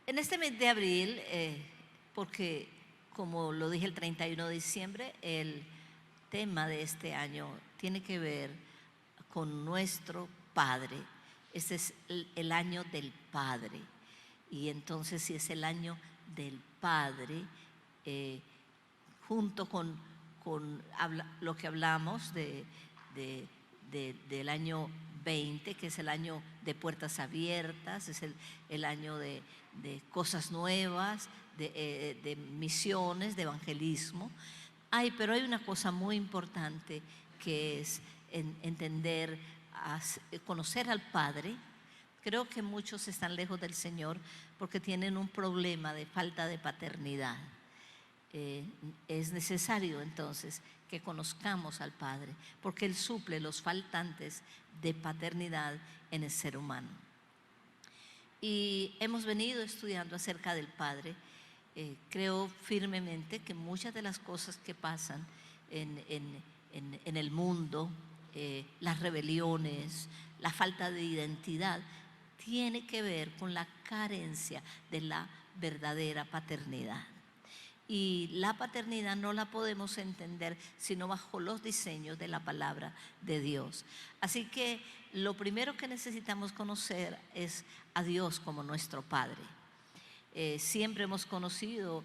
En este mes de abril, porque como lo dije el 31 de diciembre, el tema de este año tiene que ver con nuestro Padre. Este es el año del Padre. Y entonces, si es el año del Padre, junto con lo que hablamos del año 20, que es el año de puertas abiertas, es el año de cosas nuevas, de misiones, de evangelismo. Pero hay una cosa muy importante que es entender, conocer al Padre. Creo que muchos están lejos del Señor porque tienen un problema de falta de paternidad. Es necesario entonces que conozcamos al Padre, porque Él suple los faltantes de paternidad en el ser humano. Y hemos venido estudiando acerca del Padre. Creo firmemente que muchas de las cosas que pasan en el mundo, las rebeliones, la falta de identidad, tiene que ver con la carencia de la verdadera paternidad. Y la paternidad no la podemos entender sino bajo los diseños de la palabra de Dios. Así que lo primero que necesitamos conocer es a Dios como nuestro Padre. Siempre hemos conocido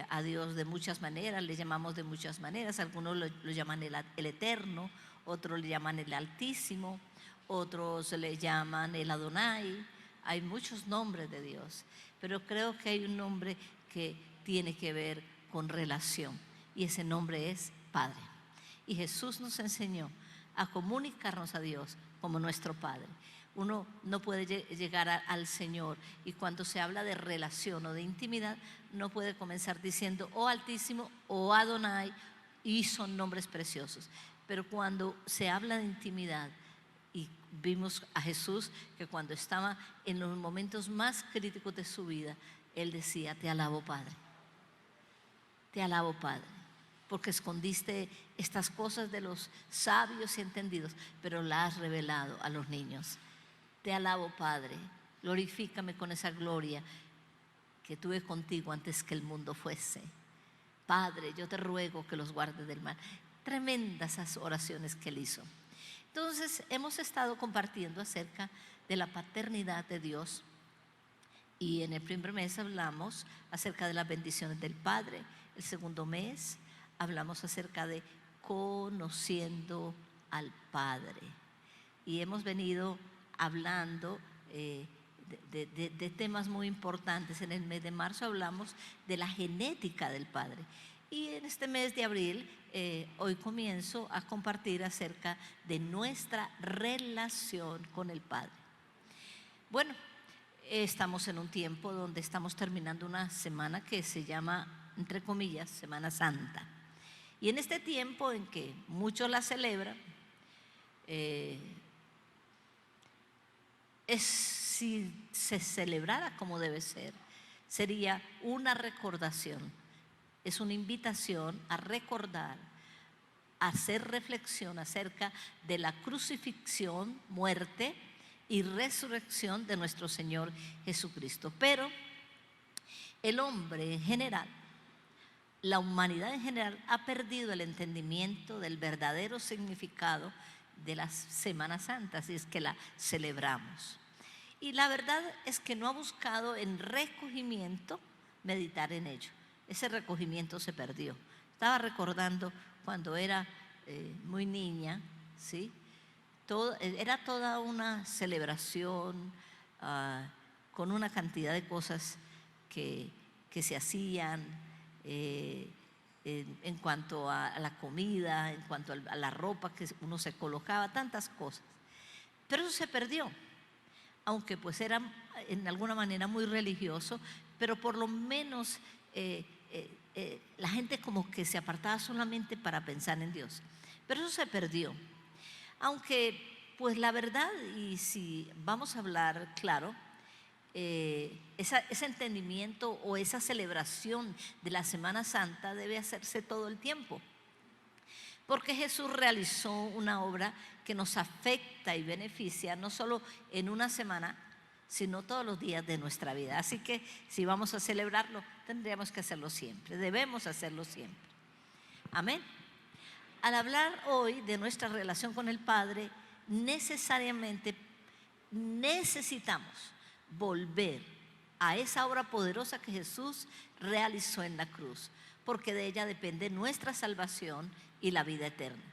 a Dios de muchas maneras, le llamamos de muchas maneras. Algunos lo llaman el Eterno, otros le llaman el Altísimo, otros le llaman el Adonai. Hay muchos nombres de Dios, pero creo que hay un nombre que tiene que ver con relación, y ese nombre es Padre. Y Jesús nos enseñó a comunicarnos a Dios como nuestro Padre. Uno no puede llegar al Señor, y cuando se habla de relación o de intimidad, no puede comenzar diciendo o Altísimo o Adonai, y son nombres preciosos. Pero cuando se habla de intimidad, y vimos a Jesús que cuando estaba en los momentos más críticos de su vida, Él decía: te alabo, Padre. Te alabo, Padre, porque escondiste estas cosas de los sabios y entendidos, pero las has revelado a los niños. Te alabo, Padre, glorifícame con esa gloria que tuve contigo antes que el mundo fuese. Padre, yo te ruego que los guardes del mal. Tremendas esas oraciones que Él hizo. Entonces, hemos estado compartiendo acerca de la paternidad de Dios, y en el primer mes hablamos acerca de las bendiciones del Padre. El segundo mes hablamos acerca de conociendo al Padre, y hemos venido hablando de temas muy importantes. En el mes de marzo hablamos de la genética del Padre, y en este mes de abril hoy comienzo a compartir acerca de nuestra relación con el Padre. Bueno, estamos en un tiempo donde estamos terminando una semana que se llama, entre comillas, Semana Santa. Y en este tiempo en que muchos la celebran, si se celebrara como debe ser, sería una recordación, es una invitación a recordar, a hacer reflexión acerca de la crucifixión, muerte y resurrección de nuestro Señor Jesucristo. Pero el hombre en general, la humanidad en general, ha perdido el entendimiento del verdadero significado de la Semana Santa, así es que la celebramos. Y la verdad es que no ha buscado en recogimiento meditar en ello. Ese recogimiento se perdió. Estaba recordando cuando era muy niña, ¿sí? Era toda una celebración con una cantidad de cosas que se hacían en cuanto a la comida, en cuanto a la ropa que uno se colocaba, tantas cosas. Pero eso se perdió, aunque pues era en alguna manera muy religioso, pero por lo menos la gente como que se apartaba solamente para pensar en Dios. Pero eso se perdió. Aunque pues la verdad, y si vamos a hablar claro, ese entendimiento o esa celebración de la Semana Santa debe hacerse todo el tiempo, porque Jesús realizó una obra que nos afecta y beneficia no solo en una semana, sino todos los días de nuestra vida. Así que si vamos a celebrarlo, tendríamos que hacerlo siempre, debemos hacerlo siempre. Amén. Al hablar hoy de nuestra relación con el Padre, necesariamente necesitamos volver a esa obra poderosa que Jesús realizó en la cruz, porque de ella depende nuestra salvación y la vida eterna.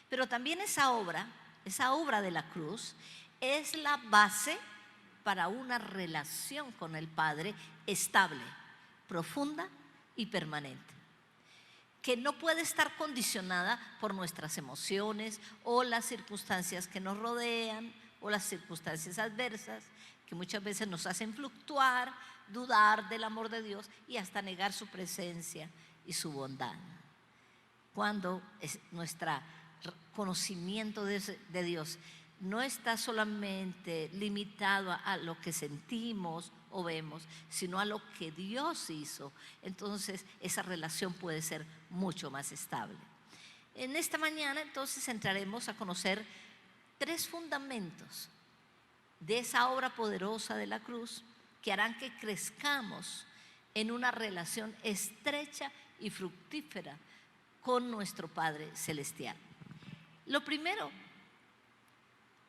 Pero también esa obra de la cruz, es la base para una relación con el Padre estable, profunda y permanente, que no puede estar condicionada por nuestras emociones o las circunstancias que nos rodean o las circunstancias adversas que muchas veces nos hacen fluctuar, dudar del amor de Dios y hasta negar su presencia y su bondad. Cuando nuestro conocimiento de Dios no está solamente limitado a lo que sentimos o vemos, sino a lo que Dios hizo, entonces esa relación puede ser mucho más estable. En esta mañana entonces entraremos a conocer 3 fundamentos de esa obra poderosa de la cruz que harán que crezcamos en una relación estrecha y fructífera con nuestro Padre Celestial. Lo primero,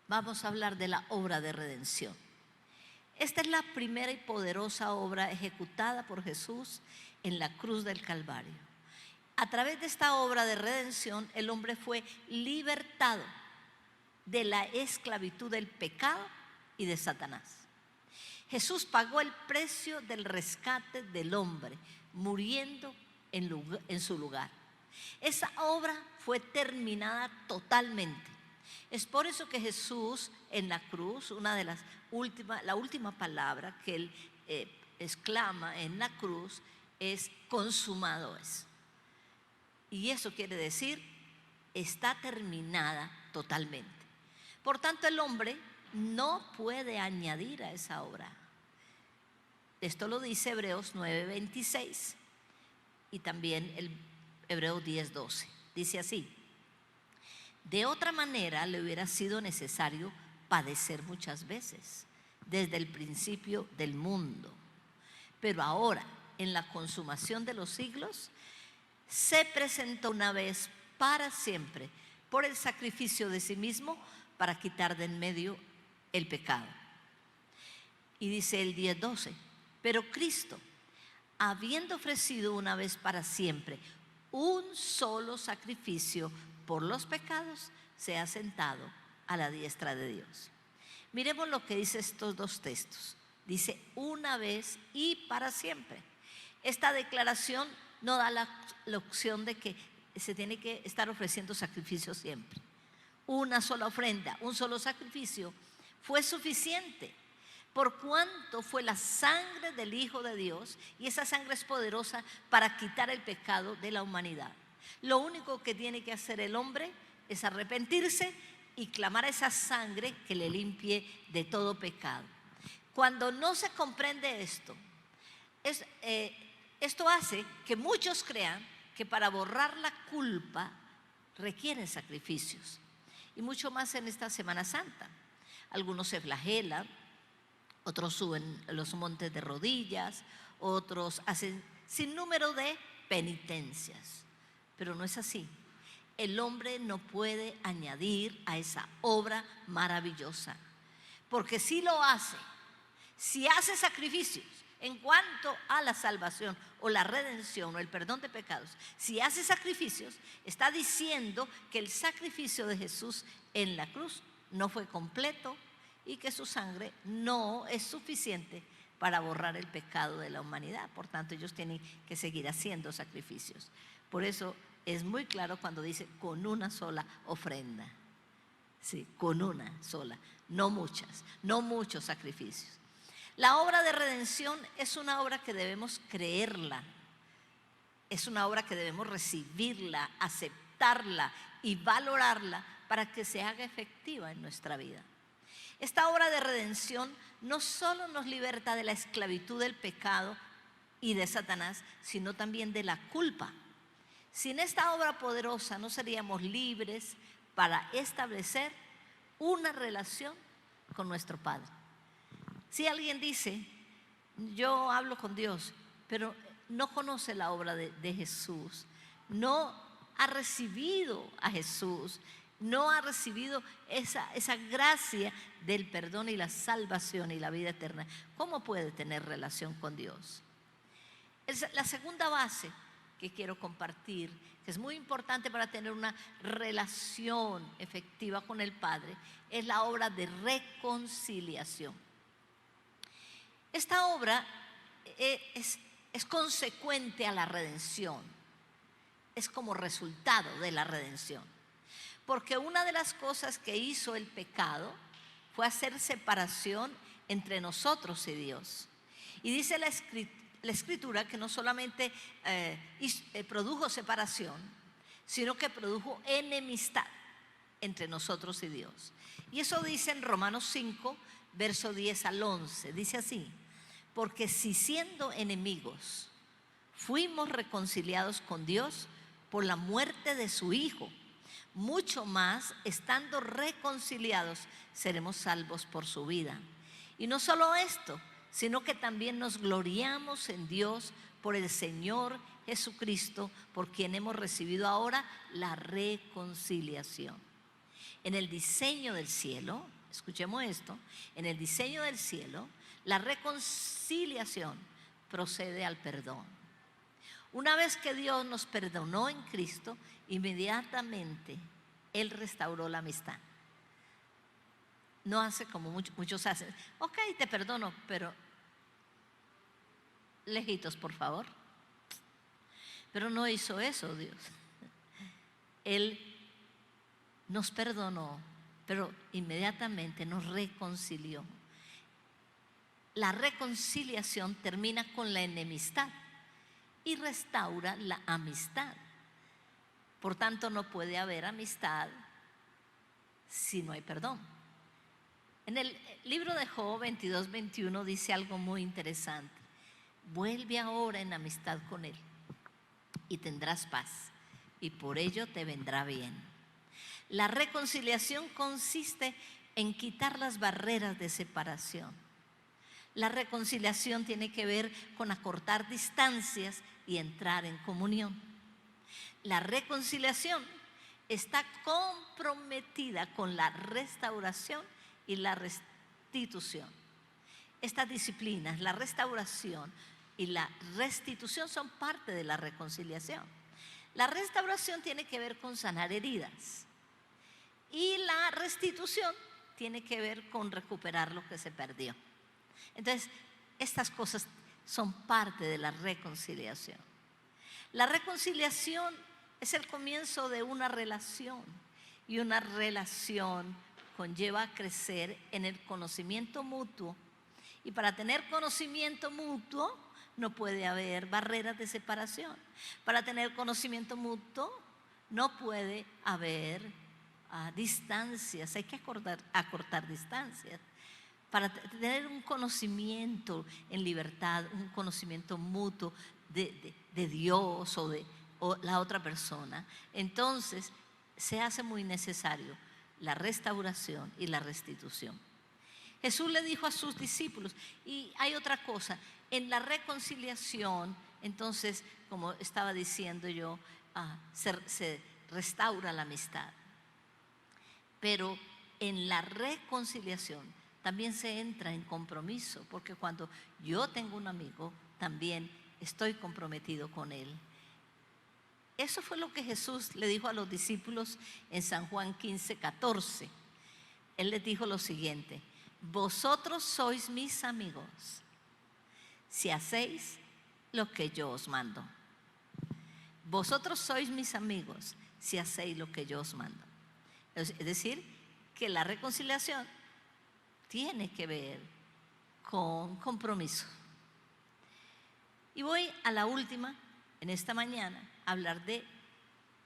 vamos a hablar de la obra de redención. Esta es la primera y poderosa obra ejecutada por Jesús en la cruz del Calvario. A través de esta obra de redención, el hombre fue libertado de la esclavitud del pecado y de Satanás. Jesús pagó el precio del rescate del hombre, muriendo en su lugar. Esa obra fue terminada totalmente. Es por eso que Jesús en la cruz, la última palabra que él exclama en la cruz es consumado es. Y eso quiere decir, está terminada totalmente. Por tanto, el hombre no puede añadir a esa obra. Esto lo dice Hebreos 9:26 y también el Hebreos 10:12. Dice así: de otra manera le hubiera sido necesario padecer muchas veces desde el principio del mundo. Pero ahora, en la consumación de los siglos, se presentó una vez para siempre por el sacrificio de sí mismo para quitar de en medio el pecado. Y dice el 10:12: pero Cristo, habiendo ofrecido una vez para siempre un solo sacrificio por los pecados, se ha sentado a la diestra de Dios. Miremos lo que dice estos 2 textos. Dice una vez y para siempre. Esta declaración no da la opción de que se tiene que estar ofreciendo sacrificios siempre. Una sola ofrenda, un solo sacrificio fue suficiente, por cuanto fue la sangre del Hijo de Dios, y esa sangre es poderosa para quitar el pecado de la humanidad. Lo único que tiene que hacer el hombre es arrepentirse y clamar a esa sangre que le limpie de todo pecado. Cuando no se comprende esto, esto hace que muchos crean que para borrar la culpa requieren sacrificios, y mucho más en esta Semana Santa. Algunos se flagelan, otros suben los montes de rodillas, otros hacen sin número de penitencias, pero no es así. El hombre no puede añadir a esa obra maravillosa, porque si lo hace, si hace sacrificios en cuanto a la salvación o la redención o el perdón de pecados, si hace sacrificios, está diciendo que el sacrificio de Jesús en la cruz no fue completo y que su sangre no es suficiente para borrar el pecado de la humanidad. Por tanto, ellos tienen que seguir haciendo sacrificios. Por eso es muy claro cuando dice con una sola ofrenda. Sí, con una sola, no muchas, no muchos sacrificios. La obra de redención es una obra que debemos creerla, es una obra que debemos recibirla, aceptarla y valorarla para que se haga efectiva en nuestra vida. Esta obra de redención no solo nos liberta de la esclavitud del pecado y de Satanás, sino también de la culpa. Sin esta obra poderosa no seríamos libres para establecer una relación con nuestro Padre. Si alguien dice, yo hablo con Dios, pero no conoce la obra de Jesús, no ha recibido a Jesús, no ha recibido esa gracia del perdón y la salvación y la vida eterna, ¿cómo puede tener relación con Dios? La segunda base que quiero compartir, que es muy importante para tener una relación efectiva con el Padre, es la obra de reconciliación. Esta obra es consecuente a la redención, es como resultado de la redención. Porque una de las cosas que hizo el pecado fue hacer separación entre nosotros y Dios. Y dice la Escritura que no solamente produjo separación, sino que produjo enemistad entre nosotros y Dios. Y eso dice en Romanos 5, verso 10 al 11. Dice así: porque si siendo enemigos fuimos reconciliados con Dios por la muerte de su Hijo, mucho más, estando reconciliados, seremos salvos por su vida. Y no solo esto, sino que también nos gloriamos en Dios por el Señor Jesucristo, por quien hemos recibido ahora la reconciliación. En el diseño del cielo, escuchemos esto, en el diseño del cielo, la reconciliación procede al perdón. Una vez que Dios nos perdonó en Cristo, inmediatamente Él restauró la amistad. No hace como muchos hacen, ok, te perdono, pero lejitos, por favor. Pero no hizo eso Dios. Él nos perdonó, pero inmediatamente nos reconcilió. La reconciliación termina con la enemistad y restaura la amistad. Por tanto, no puede haber amistad si no hay perdón. En el libro de Job 22, 21 dice algo muy interesante: vuelve ahora en amistad con Él y tendrás paz, y por ello te vendrá bien. La reconciliación consiste en quitar las barreras de separación. La reconciliación tiene que ver con acortar distancias y entrar en comunión. La reconciliación está comprometida con la restauración y la restitución. Estas disciplinas, la restauración y la restitución, son parte de la reconciliación. La restauración tiene que ver con sanar heridas y la restitución tiene que ver con recuperar lo que se perdió. Entonces, estas cosas son parte de la reconciliación. La reconciliación es el comienzo de una relación, y una relación conlleva a crecer en el conocimiento mutuo. Y para tener conocimiento mutuo no puede haber barreras de separación. Para tener conocimiento mutuo no puede haber distancias, hay que acortar distancias. Para tener un conocimiento en libertad, un conocimiento mutuo de Dios o la otra persona, entonces se hace muy necesario la restauración y la restitución. Jesús le dijo a sus discípulos, y hay otra cosa, en la reconciliación, entonces, como estaba diciendo yo, se restaura la amistad. Pero en la reconciliación también se entra en compromiso, porque cuando yo tengo un amigo, también estoy comprometido con él. Eso fue lo que Jesús le dijo a los discípulos en San Juan 15, 14. Él les dijo lo siguiente: vosotros sois mis amigos si hacéis lo que yo os mando. Vosotros sois mis amigos si hacéis lo que yo os mando. Es decir, que la reconciliación tiene que ver con compromiso. Y voy a la última, en esta mañana, a hablar de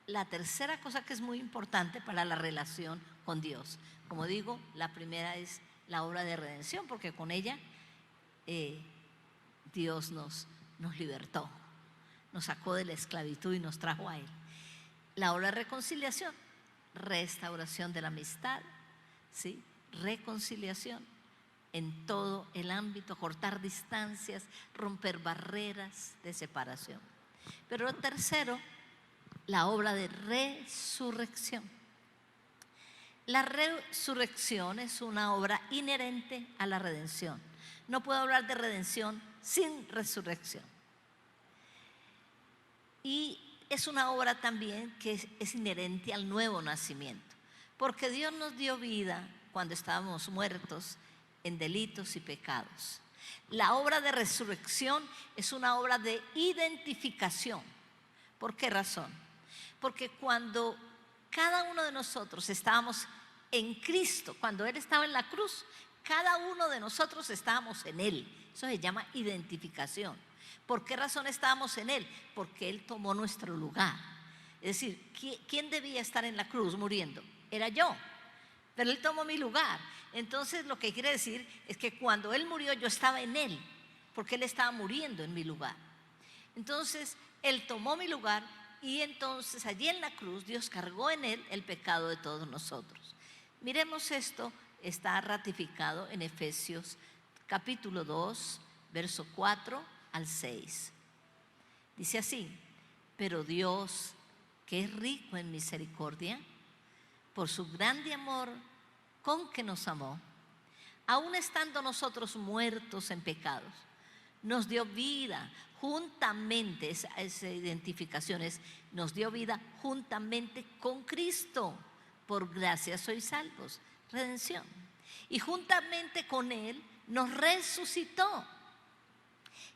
la tercera cosa que es muy importante para la relación con Dios. Como digo, la primera es la obra de redención, porque con ella Dios nos libertó, nos sacó de la esclavitud y nos trajo a Él. La obra de reconciliación, restauración de la amistad, ¿sí? Reconciliación, en todo el ámbito, cortar distancias, romper barreras de separación. Pero lo tercero, la obra de resurrección. La resurrección es una obra inherente a la redención. No puedo hablar de redención sin resurrección. Y es una obra también que es inherente al nuevo nacimiento, porque Dios nos dio vida cuando estábamos muertos en delitos y pecados. La obra de resurrección es una obra de identificación. ¿Por qué razón? Porque cuando cada uno de nosotros estábamos en Cristo, cuando Él estaba en la cruz, cada uno de nosotros estábamos en Él. Eso se llama identificación. ¿Por qué razón estábamos en Él? Porque Él tomó nuestro lugar. Es decir, ¿quién debía estar en la cruz muriendo? Era yo, pero Él tomó mi lugar. Entonces lo que quiere decir es que cuando Él murió yo estaba en Él, porque Él estaba muriendo en mi lugar. Entonces Él tomó mi lugar y entonces allí en la cruz Dios cargó en Él el pecado de todos nosotros. Miremos esto, está ratificado en Efesios capítulo 2, verso 4 al 6. Dice así: pero Dios, que es rico en misericordia, por su grande amor con que nos amó, aun estando nosotros muertos en pecados, nos dio vida juntamente, esa identificación es, nos dio vida juntamente con Cristo. Por gracia sois salvos, redención. Y juntamente con Él nos resucitó.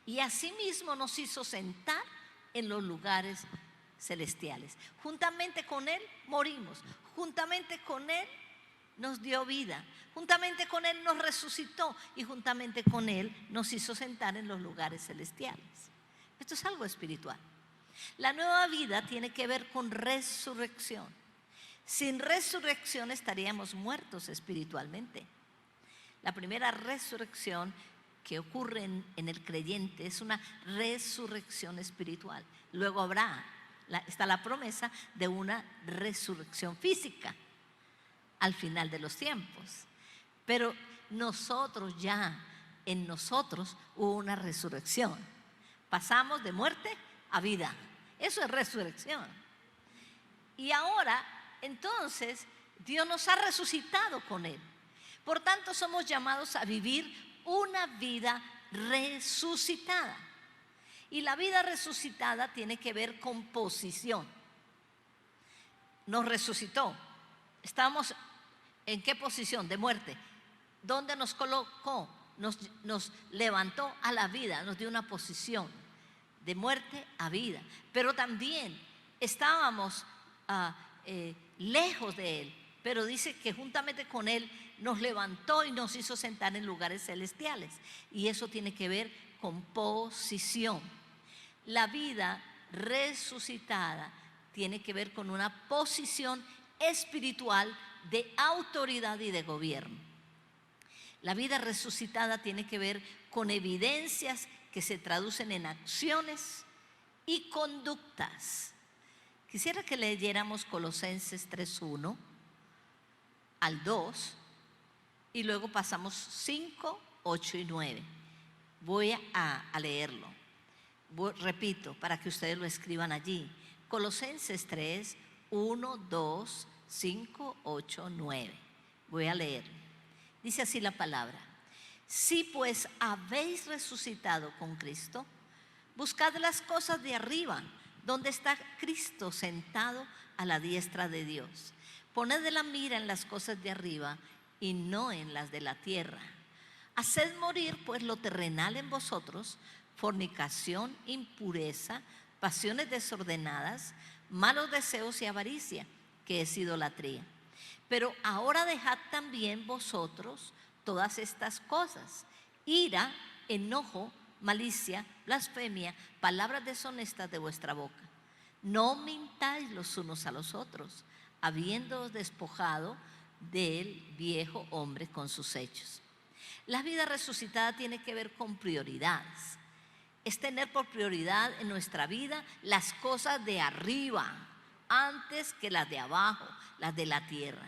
Y asimismo nos hizo sentar en los lugares celestiales. Juntamente con Él morimos. Juntamente con Él nos dio vida. Juntamente con Él nos resucitó. Y juntamente con Él nos hizo sentar en los lugares celestiales. Esto es algo espiritual. La nueva vida tiene que ver con resurrección. Sin resurrección estaríamos muertos espiritualmente. La primera resurrección que ocurre en el creyente es una resurrección espiritual. Luego está la promesa de una resurrección física al final de los tiempos. Pero en nosotros hubo una resurrección. Pasamos de muerte a vida. Eso es resurrección. Y ahora, entonces, Dios nos ha resucitado con Él. Por tanto, somos llamados a vivir una vida resucitada. Y la vida resucitada tiene que ver con posición. Nos resucitó. Estamos ¿en qué posición? De muerte. ¿Dónde nos colocó? Nos levantó a la vida, nos dio una posición de muerte a vida. Pero también estábamos lejos de Él, pero dice que juntamente con Él nos levantó y nos hizo sentar en lugares celestiales. Y eso tiene que ver con posición. La vida resucitada tiene que ver con una posición espiritual de autoridad y de gobierno. La vida resucitada tiene que ver con evidencias que se traducen en acciones y conductas. Quisiera que leyéramos Colosenses 3:1 al 2 y luego pasamos 5, 8 y 9. Voy a leerlo. Repito, para que ustedes lo escriban allí. Colosenses 3, 1, 2, 5, 8, 9. Voy a leer. Dice así la palabra: si pues habéis resucitado con Cristo, buscad las cosas de arriba, donde está Cristo sentado a la diestra de Dios. Poned la mira en las cosas de arriba y no en las de la tierra. Haced morir pues lo terrenal en vosotros: fornicación, impureza, pasiones desordenadas, malos deseos y avaricia, que es idolatría. Pero ahora dejad también vosotros todas estas cosas: ira, enojo, malicia, blasfemia, palabras deshonestas de vuestra boca. No mintáis los unos a los otros, habiéndoos despojado del viejo hombre con sus hechos. La vida resucitada tiene que ver con prioridades. Es tener por prioridad en nuestra vida las cosas de arriba antes que las de abajo, las de la tierra.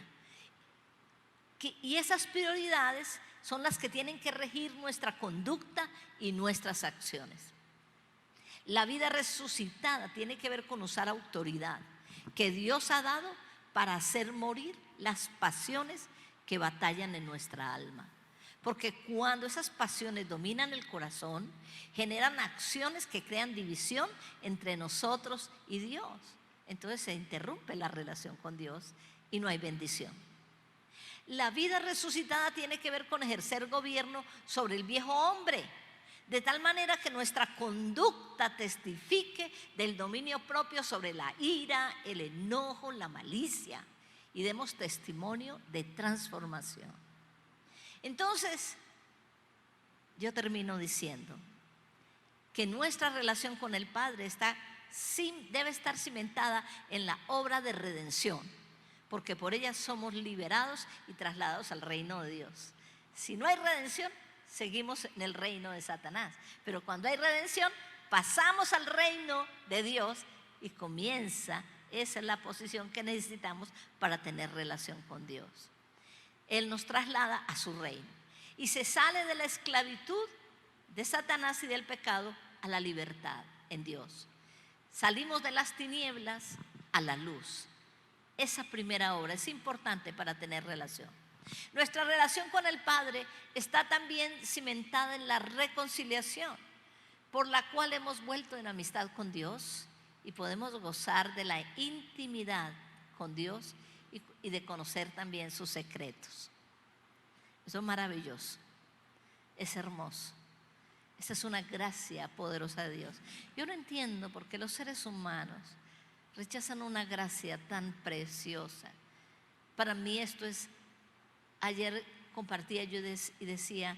Y esas prioridades son las que tienen que regir nuestra conducta y nuestras acciones. La vida resucitada tiene que ver con usar autoridad que Dios ha dado para hacer morir las pasiones que batallan en nuestra alma. Porque cuando esas pasiones dominan el corazón, generan acciones que crean división entre nosotros y Dios. Entonces se interrumpe la relación con Dios y no hay bendición. La vida resucitada tiene que ver con ejercer gobierno sobre el viejo hombre, de tal manera que nuestra conducta testifique del dominio propio sobre la ira, el enojo, la malicia, y demos testimonio de transformación. Entonces, yo termino diciendo que nuestra relación con el Padre debe estar cimentada en la obra de redención, porque por ella somos liberados y trasladados al reino de Dios. Si no hay redención, seguimos en el reino de Satanás, pero cuando hay redención, pasamos al reino de Dios y esa es la posición que necesitamos para tener relación con Dios. Él nos traslada a su reino y se sale de la esclavitud de Satanás y del pecado a la libertad en Dios. Salimos de las tinieblas a la luz. Esa primera obra es importante para tener relación. Nuestra relación con el Padre está también cimentada en la reconciliación, por la cual hemos vuelto en amistad con Dios y podemos gozar de la intimidad con Dios y de conocer también sus secretos. Eso es maravilloso, es hermoso. Esa es una gracia poderosa de Dios. Yo no entiendo por qué los seres humanos rechazan una gracia tan preciosa. Para mí esto es, ayer compartía yo y decía,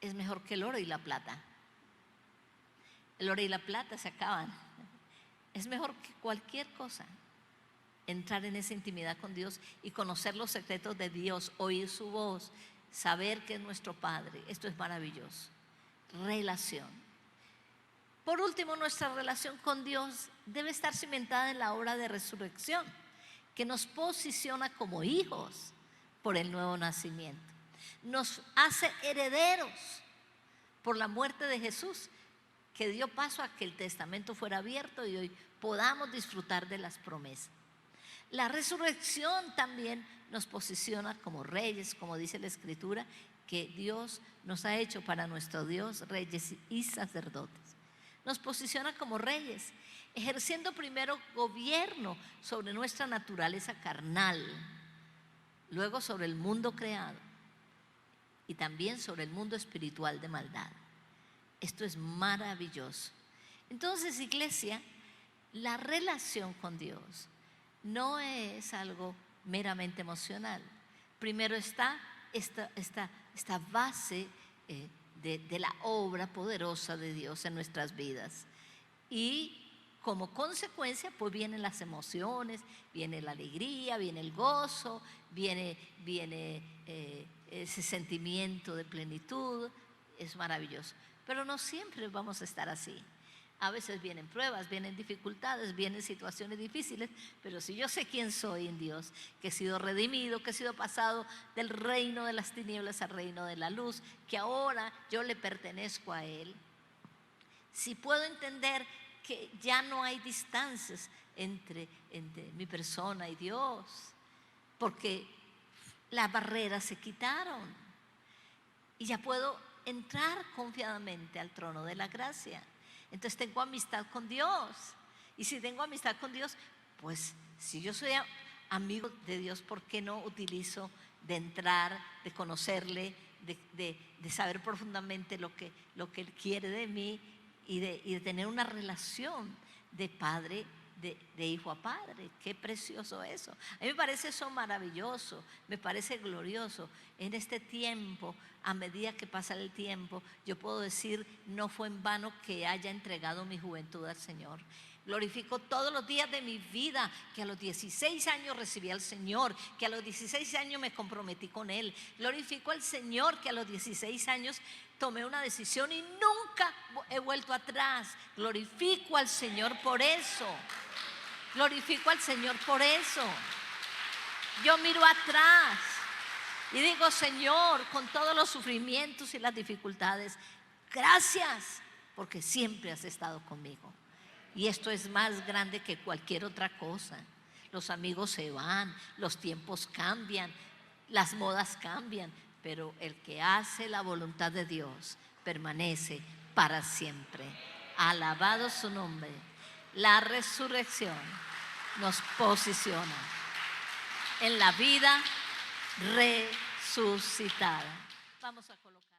es mejor que el oro y la plata. El oro y la plata se acaban. Es mejor que cualquier cosa entrar en esa intimidad con Dios y conocer los secretos de Dios, oír su voz, saber que es nuestro Padre. Esto es maravilloso. Relación. Por último, nuestra relación con Dios debe estar cimentada en la obra de resurrección, que nos posiciona como hijos por el nuevo nacimiento. Nos hace herederos por la muerte de Jesús, que dio paso a que el testamento fuera abierto y hoy podamos disfrutar de las promesas. La resurrección también nos posiciona como reyes, como dice la Escritura, que Dios nos ha hecho para nuestro Dios reyes y sacerdotes. Nos posiciona como reyes, ejerciendo primero gobierno sobre nuestra naturaleza carnal, luego sobre el mundo creado y también sobre el mundo espiritual de maldad. Esto es maravilloso. Entonces, iglesia, la relación con Dios no es algo meramente emocional. Primero está esta base de la obra poderosa de Dios en nuestras vidas. Y como consecuencia, pues vienen las emociones, viene la alegría, viene el gozo, viene ese sentimiento de plenitud. Es maravilloso. Pero no siempre vamos a estar así. A veces vienen pruebas, vienen dificultades, vienen situaciones difíciles, pero si yo sé quién soy en Dios, que he sido redimido, que he sido pasado del reino de las tinieblas al reino de la luz, que ahora yo le pertenezco a Él, si puedo entender que ya no hay distancias entre mi persona y Dios, porque las barreras se quitaron y ya puedo entrar confiadamente al trono de la gracia. Entonces tengo amistad con Dios. Y si tengo amistad con Dios, pues si yo soy amigo de Dios, ¿por qué no utilizo de entrar, de conocerle, de saber profundamente lo que Él quiere de mí y de tener una relación de padre, de hijo a padre? Qué precioso eso. A mí me parece eso maravilloso, me parece glorioso. En este tiempo, a medida que pasa el tiempo, yo puedo decir, no fue en vano que haya entregado mi juventud al Señor. Glorifico todos los días de mi vida que a los 16 años recibí al Señor, que a los 16 años me comprometí con Él. Glorifico al Señor que a los 16 años tomé una decisión y nunca he vuelto atrás. Glorifico al Señor por eso. Glorifico al Señor por eso. Yo miro atrás Y digo, Señor, con todos los sufrimientos y las dificultades, gracias, porque siempre has estado conmigo. Y esto es más grande que cualquier otra cosa. Los amigos se van, los tiempos cambian, las modas cambian, pero el que hace la voluntad de Dios permanece para siempre. Alabado su nombre. La resurrección nos posiciona en la vida resucitada. Vamos a colocar.